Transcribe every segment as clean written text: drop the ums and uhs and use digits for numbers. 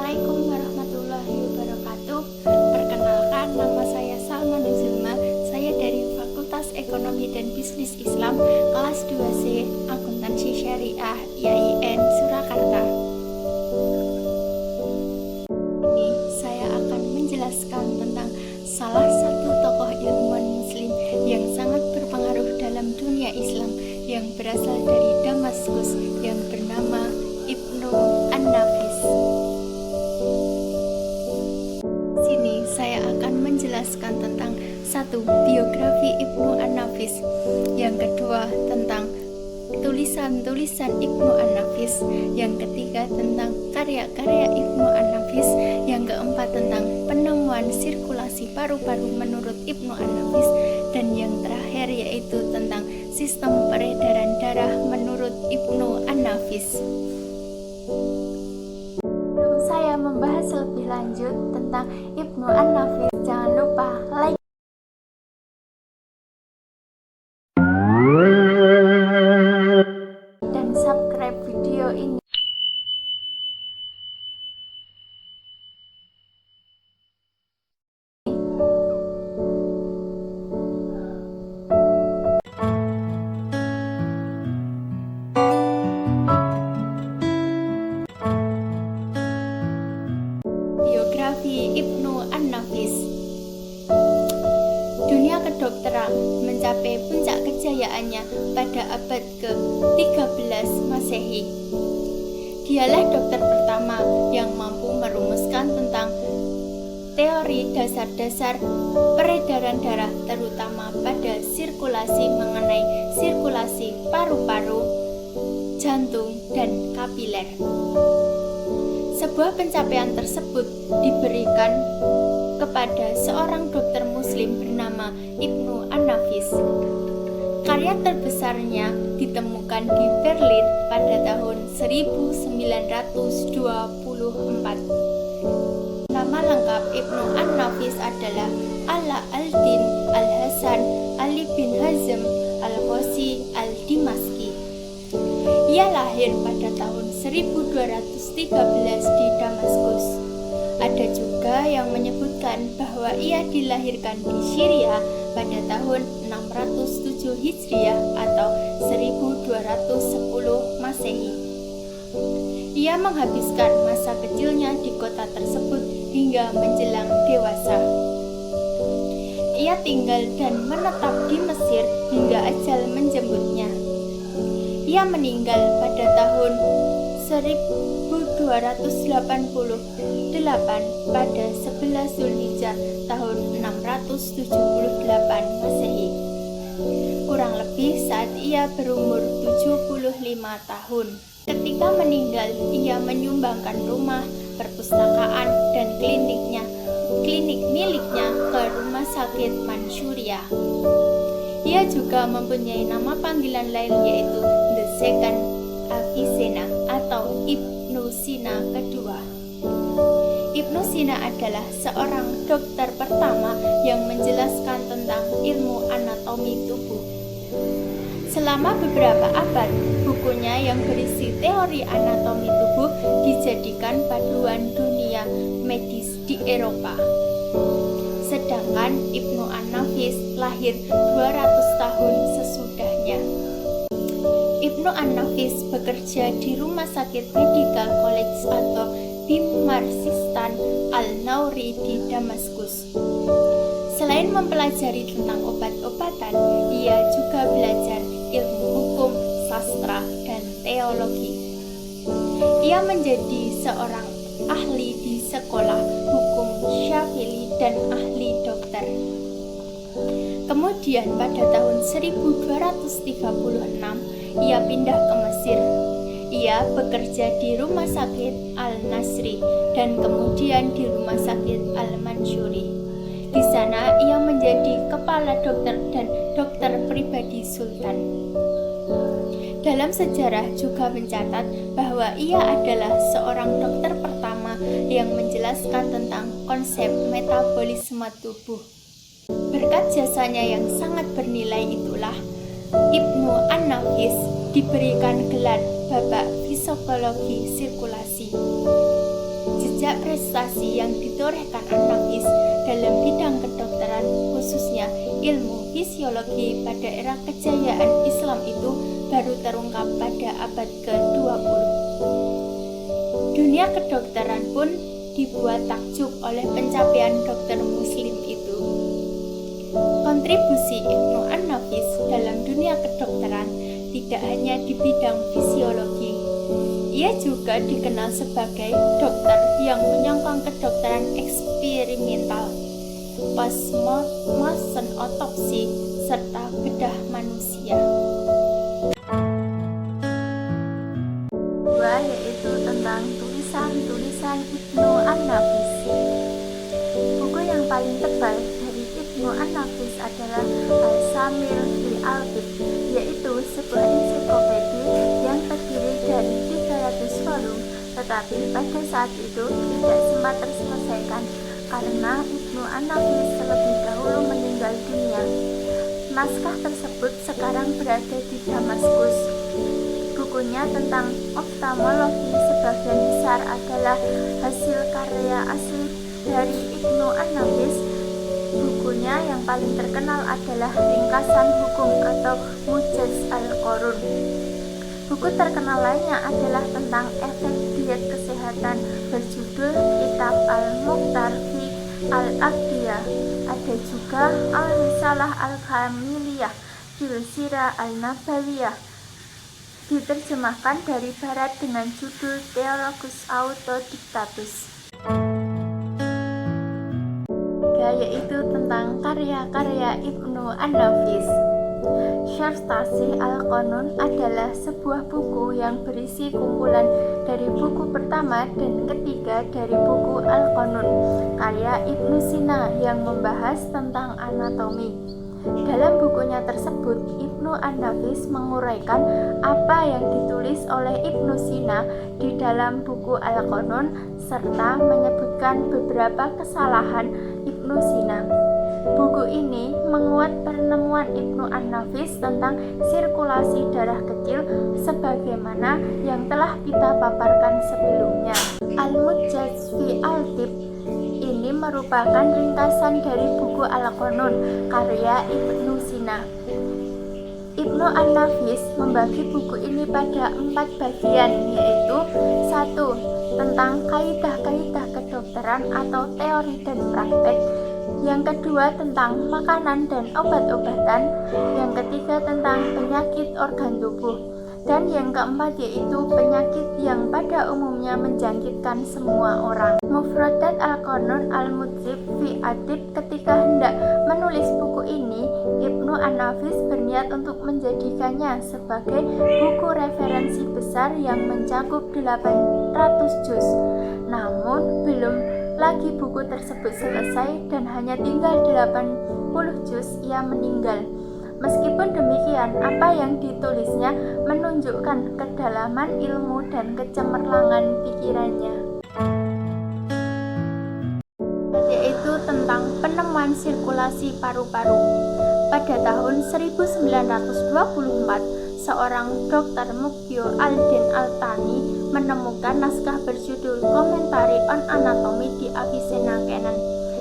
Assalamualaikum warahmatullahi wabarakatuh. Perkenalkan, nama saya Salma Nuzulma. Saya dari Fakultas Ekonomi dan Bisnis Islam, kelas 2C, Akuntansi Syariah, IAIN, Surakarta. Ini saya akan menjelaskan tentang salah satu tokoh ilmuwan Muslim yang sangat berpengaruh dalam dunia Islam yang berasal dari Damaskus yang bernama Ibnu An-Nafis. Sini saya akan menjelaskan tentang satu, biografi Ibnu An-Nafis. Yang kedua, tentang tulisan-tulisan Ibnu An-Nafis. Yang ketiga, tentang karya-karya Ibnu An-Nafis. Yang keempat, tentang penemuan sirkulasi paru-paru menurut Ibnu An-Nafis. Dan yang terakhir yaitu tentang sistem peredaran darah menurut Ibnu An-Nafis. Sebelum saya membahas lebih lanjut tentang Ibnu An-Nafis, jangan lupa like dan subscribe video ini. Biografi Ibnu An-Nafis. Dunia kedokteran mencapai puncak kejayaannya pada abad ke-13 Masehi. Dialah dokter pertama yang mampu merumuskan tentang teori dasar-dasar peredaran darah, terutama pada sirkulasi mengenai sirkulasi paru-paru, jantung, dan kapiler. Sebuah pencapaian tersebut diberikan kepada seorang dokter muslim bernama Ibnu An-Nafis. Karya terbesarnya ditemukan di Berlin pada tahun 1924. Nama lengkap Ibnu An-Nafis adalah Ala al-Din al-Hasan Ali bin Hazm al-Ghazi al-Dimaski. Ia lahir pada tahun 1213 di Damaskus. Ada juga yang menyebutkan bahwa ia dilahirkan di Syria pada tahun 607 Hijriah atau 1210 Masehi. Ia menghabiskan masa kecilnya di kota tersebut hingga menjelang dewasa. Ia tinggal dan menetap di Mesir hingga ajal menjemputnya. Ia meninggal pada tahun 1288 pada 11 Zulhijjah tahun 678 Masehi. Kurang lebih saat ia berumur 75 tahun. Ketika meninggal, ia menyumbangkan rumah, perpustakaan, dan klinik miliknya ke Rumah Sakit Mansyuriah. Ia juga mempunyai nama panggilan lain yaitu The Second Avicenna atau Ibnu Sina kedua. Ibnu Sina adalah seorang dokter pertama yang menjelaskan tentang ilmu anatomi tubuh. Selama beberapa abad, bukunya yang berisi teori anatomi tubuh dijadikan paduan dunia medis di Eropa. Sedangkan Ibnu An-Nafis lahir 200 tahun sesudahnya. Ibnu An-Nafis bekerja di Rumah Sakit Medical College atau Bimarsistan Al-Nauri di Damaskus. Selain mempelajari tentang obat-obatan, ia juga belajar ilmu hukum, sastra, dan teologi. Ia menjadi seorang ahli di sekolah hukum Syafi'i dan ahli dokter. Kemudian pada tahun 1236 ia pindah ke Mesir. Ia bekerja di Rumah Sakit Al-Nasri dan kemudian di Rumah Sakit Al-Mansyuri. Di sana ia menjadi kepala dokter dan dokter pribadi Sultan. Dalam sejarah juga mencatat bahwa ia adalah seorang dokter pertama yang menjelaskan tentang konsep metabolisme tubuh. Berkat jasanya yang sangat bernilai itulah Ibnu An-Nafis diberikan gelar Bapak Fisikologi Sirkulasi. jejak prestasi yang ditorehkan An-Nafis dalam bidang kedokteran, khususnya ilmu fisiologi pada era kejayaan Islam itu baru terungkap pada abad ke-20. Dunia kedokteran pun dibuat takjub oleh pencapaian dokter muslim itu. Kontribusi Ibnu An-Nafis dalam dunia kedokteran tidak hanya di bidang fisiologi. Ia juga dikenal sebagai dokter yang menyongkong kedokteran eksperimental, postmortem otopsi, serta bedah manusia. Dua, yaitu tentang tulisan-tulisan Ibnu An-Nafis. Buku yang paling tebal dari Ibnu An-Nafis adalah Al-Shamil fi Al-Tib, yaitu sebuah ensiklopedi yang terdiri dari 300 volume, tetapi pada saat itu tidak sempat terselesaikan karena Ibnu An-Nafis terlebih dahulu meninggal dunia. Naskah tersebut sekarang berada di Damaskus. Bukunya tentang oftalmologi sebagian besar adalah hasil karya asli dari Ibnu An-Nafis. Bukunya yang paling terkenal adalah Ringkasan Hukum atau Mujaz Al-Qurun. Buku terkenal lainnya adalah tentang efek diet kesehatan berjudul Kitab Al-Mukhtar fi Al-Aqdiyah. Ada juga Al-Risalah Al-Kamiliyah fil Sirah Al-Nabawiyah, diterjemahkan dari barat dengan judul Theologus Autodictatus, yaitu tentang karya-karya Ibnu An-Nafis. Syarh Tasih Al-Qanun adalah sebuah buku yang berisi kumpulan dari buku pertama dan ketiga dari buku Al-Qanun, karya Ibnu Sina yang membahas tentang anatomi. Dalam bukunya tersebut, Ibnu An-Nafis menguraikan apa yang ditulis oleh Ibnu Sina di dalam buku Al-Qanun serta menyebutkan beberapa kesalahan Ibnu Sina. Buku ini menguat penemuan Ibnu An-Nafis tentang sirkulasi darah kecil sebagaimana yang telah kita paparkan sebelumnya. Al-Mujaz fi Al-Tib ini merupakan ringkasan dari buku Al-Qanun karya Ibnu Sina. Ibnu An-Nafis membagi buku ini pada 4 bagian, yaitu 1. Tentang kaidah-kaidah kedokteran atau teori dan praktek. Yang kedua tentang makanan dan obat-obatan. Yang ketiga tentang penyakit organ tubuh. Dan yang keempat yaitu penyakit yang pada umumnya menjangkitkan semua orang. Mufradat Al-Qanun Al-Mujib fi Adib. Ketika hendak menulis buku ini, Ibnu An-Nafis berniat untuk menjadikannya sebagai buku referensi besar yang mencakup 800 juz. Namun belum lagi buku tersebut selesai dan hanya tinggal 80 juz ia meninggal. Meskipun demikian, apa yang ditulisnya menunjukkan kedalaman ilmu dan kecemerlangan pikirannya, yaitu tentang penemuan sirkulasi paru-paru. Pada tahun 1924, seorang dokter Mughyo al-Din al-Thani menemukan naskah berjudul Commentary on Anatomy di Avicenna Canon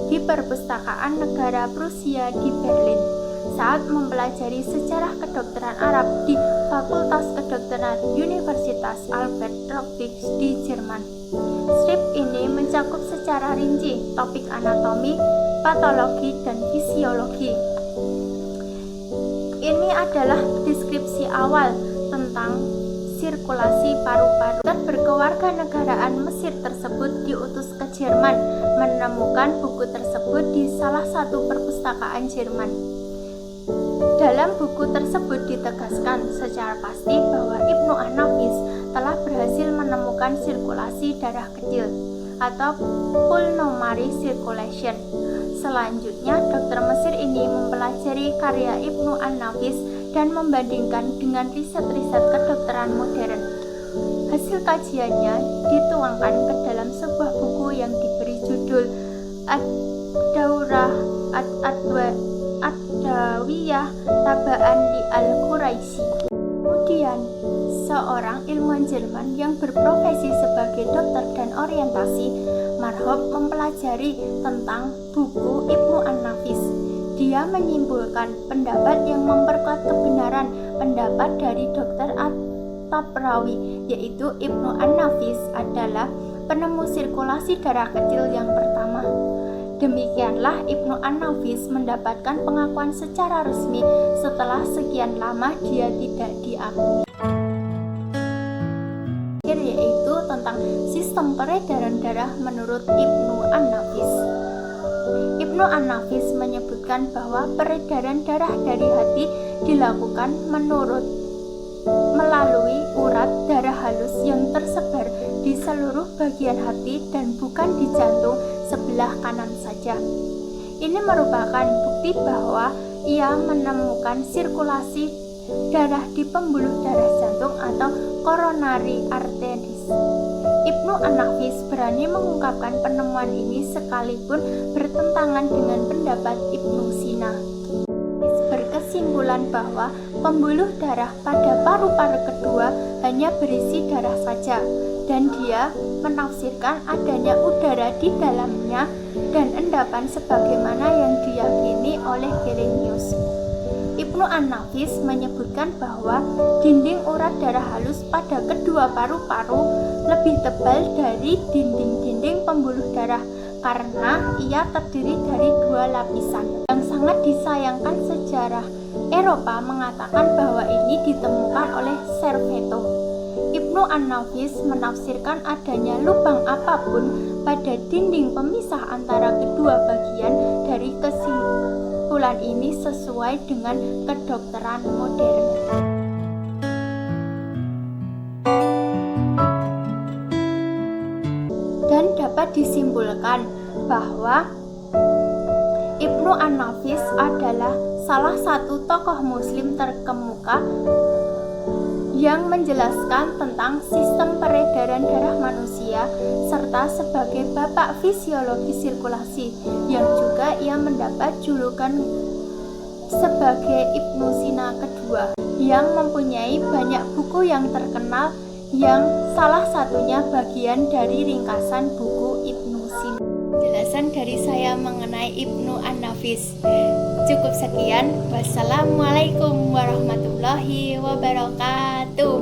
di Perpustakaan Negara Prusia di Berlin. Saat mempelajari sejarah kedokteran Arab di Fakultas Kedokteran Universitas Albert Leipzig di Jerman. Strip ini mencakup secara rinci topik anatomi, patologi, dan fisiologi. Ini adalah deskripsi awal tentang sirkulasi paru-paru. Dokter berkewarganegaraan Mesir tersebut diutus ke Jerman menemukan buku tersebut di salah satu perpustakaan Jerman. Dalam buku tersebut ditegaskan secara pasti bahwa Ibnu An-Nafis telah berhasil menemukan sirkulasi darah kecil atau pulmonary circulation. Selanjutnya, dokter Mesir ini mempelajari karya Ibnu An-Nafis dan membandingkan dengan riset-riset kedokteran modern. Hasil kajiannya dituangkan ke dalam sebuah buku yang diberi judul Ad-Daurah Ad-Dawiyah Tabaan di Al-Quraisy. Kemudian, seorang ilmuwan Jerman yang berprofesi sebagai dokter dan orientasi Marhop mempelajari tentang buku Ibnu An-Nafis. Dia menyimpulkan pendapat yang memperkuat kebenaran pendapat dari Dr. At-Tabrawi, yaitu Ibnu An-Nafis adalah penemu sirkulasi darah kecil yang pertama. Demikianlah Ibnu An-Nafis mendapatkan pengakuan secara resmi setelah sekian lama dia tidak diakui, yaitu tentang sistem peredaran darah menurut Ibnu An-Nafis. Ibnu An-Nafis menyebutkan bahwa peredaran darah dari hati dilakukan melalui urat darah halus yang tersebar di seluruh bagian hati dan bukan di jantung sebelah kanan saja. Ini merupakan bukti bahwa ia menemukan sirkulasi darah di pembuluh darah jantung atau coronary arteries. Ibnu An-Nafis berani mengungkapkan penemuan ini sekalipun bertentangan dengan pendapat Ibnu Sina. Berkesimpulan bahwa pembuluh darah pada paru-paru kedua hanya berisi darah saja, dan dia menafsirkan adanya udara di dalamnya dan endapan sebagaimana yang diyakini oleh Gallenius. Ibnu An-Nafis menyebutkan bahwa dinding urat darah halus pada kedua paru-paru lebih tebal dari dinding-dinding pembuluh darah karena ia terdiri dari dua lapisan. Yang sangat disayangkan, sejarah Eropa mengatakan bahwa ini ditemukan oleh Serveto. Ibnu An-Nafis menafsirkan adanya lubang apapun pada dinding pemisah antara kedua bagian dari kesimpulan ini sesuai dengan kedokteran modern. Dan dapat disimpulkan bahwa Ibnu An-Nafis adalah salah satu tokoh muslim terkemuka yang menjelaskan tentang sistem peredaran darah manusia serta sebagai bapak fisiologi sirkulasi, yang juga ia mendapat julukan sebagai Ibnu Sina kedua, yang mempunyai banyak buku yang terkenal, yang salah satunya bagian dari ringkasan buku Ibnu Sina. Penjelasan dari saya mengenai Ibnu An-Nafis cukup sekian. Wassalamualaikum warahmatullahi wabarakatuh.